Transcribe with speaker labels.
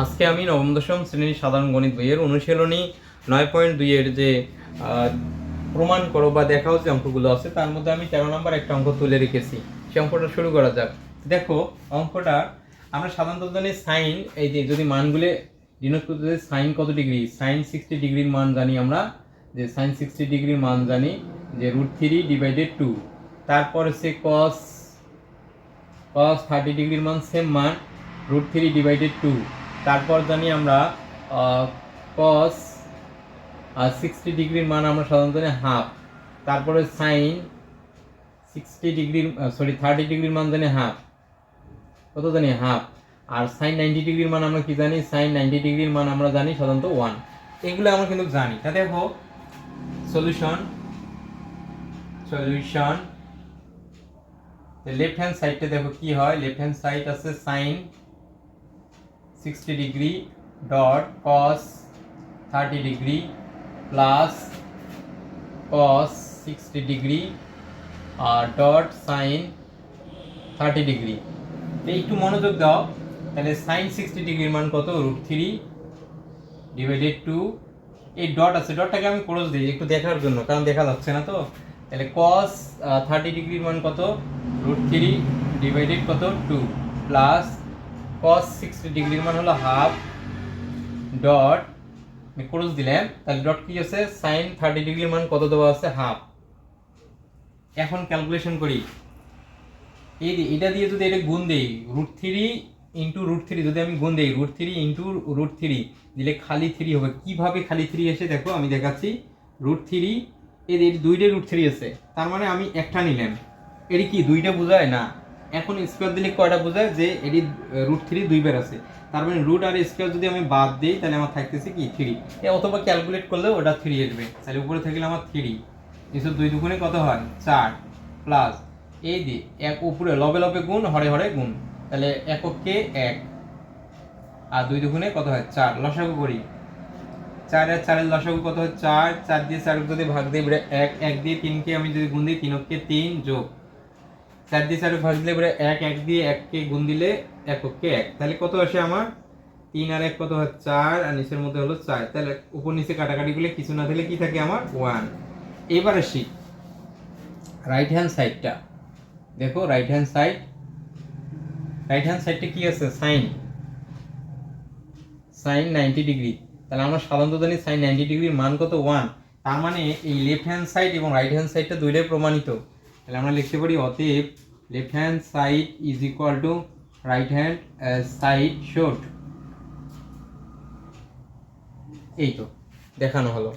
Speaker 1: আজকে আমি নবম দশম শ্রেণীর সাধারণ গণিত বইয়ের অনুশীলনী 9.2 এর যে প্রমাণ করো বা দেখাও যে অঙ্কগুলো আছে তার মধ্যে আমি 13 নম্বর একটা অঙ্ক তুলে রেখেছি। সেই অঙ্কটা শুরু করা যাক। দেখো অঙ্কটা আমরা সাধারণত জানি সাইন, এই যে যদি মানগুলো ডিনোট করতে চাই, সাইন কত ডিগ্রি, সাইন 60 ডিগ্রির মান জানি আমরা, যে সাইন 60 ডিগ্রির মান জানি যে √3/2। তারপর হচ্ছে cos 30 ডিগ্রির মান সেম মান √3/2। তারপর জানি আমরা cos 60 ডিগ্রির মান আমরা সাধারণত জানি হাফ। তারপরে সাইন 30 ডিগ্রির মান জানি হাফ, কত জানি হাফ। আর সাইন 90 ডিগ্রির মান আমরা কি জানি, সাইন 90 ডিগ্রির মান আমরা জানি সাধারণত 1। এগুলো আমরা কিন্তু জানি। তা দেখো সলিউশন লেফট হ্যান্ড সাইডটা দেখো কি হয়। লেফট হ্যান্ড সাইড আছে sine 60 degree dot cos 30 degree plus cos 60 degree আর ডট সাইন 30 ডিগ্রি। একটু মনোযোগ দাও, তাহলে সাইন 60 ডিগ্রির মান কত, √3/2। এই ডট আছে, ডটটাকে আমি ক্লোজ দিই একটু দেখার জন্য, কারণ দেখা যাচ্ছে না তো। তাহলে cos 30 ডিগ্রির মান কত, √3/2 প্লাস cos 60 ডিগ্রির মান হলো হাফ ডট আমি ক্লোজ দিলাম। তাহলে ডট কি আছে, সাইন 30 ডিগ্রির মান কত দেওয়া আছে, হাফ। এখন ক্যালকুলেশন করি, এটা দিয়ে যদি এটা গুণ দেই, √3 যদি আমি গুণ দেই, √3 দিলে খালি 3 হবে। কিভাবে খালি 3 এসে দেখো আমি দেখাচ্ছি। √3 এর দুইটা √3 আছে, তার মানে আমি একটা নিলাম, এটি কি দুইটা বোঝায় না। এখন স্কোয়ার দিলে কয়টা বোঝায়, যে এটি √3 দুইবার আছে, তার মানে রুট আর স্কোয়ার যদি আমি বাদ দিই তাহলে আমার থাকতেছে কি 3। অথবা ক্যালকুলেট করলে ওটা 3 আসবে। তাহলে উপরে থাকলে আমার 3, এসব 2 দুগুণে কত হয় 4 প্লাস এই দি এক উপরে লবে লবে গুণ হরে হরে গুণ, তাহলে এককে 1 আর 2 দুগুণে কত হয় 4। লসাগু করি, 4 আর 4 এর লসাগু কত হয় 4। 4 দিয়ে 4 যদি ভাগ দিই 1, 1 দিয়ে 3 কে আমি যদি গুণ দিই 3 3 যোগ 4 দিয়ে 4 ভাগ দিলে 1, 1 দিয়ে 1 কে গুণ দিলে এককে 1, তাহলে কত আসে আমার 3 আর 1 কত হয় 4, আর নিচের মধ্যে হলো 4। তাহলে উপর নিচে কাটাকাটি করলে কিছু না দিলে কি থাকে আমার 1। এবারে আসি রাইট হ্যান্ড সাইডটা দেখো। রাইট হ্যান্ড সাইডটা কি আছে, সাইন 90 ডিগ্রি। তাহলে আমরা সাধারণত জানি সাইন 90 ডিগ্রির মান কত 1। তার মানে এই লেফট হ্যান্ড সাইড এবং রাইট হ্যান্ড সাইডটা দুইটাই প্রমাণিত। তাহলে আমরা লিখতে পারি অতএব left hand side is equal to right hand side showed. এই তো দেখানো হলো।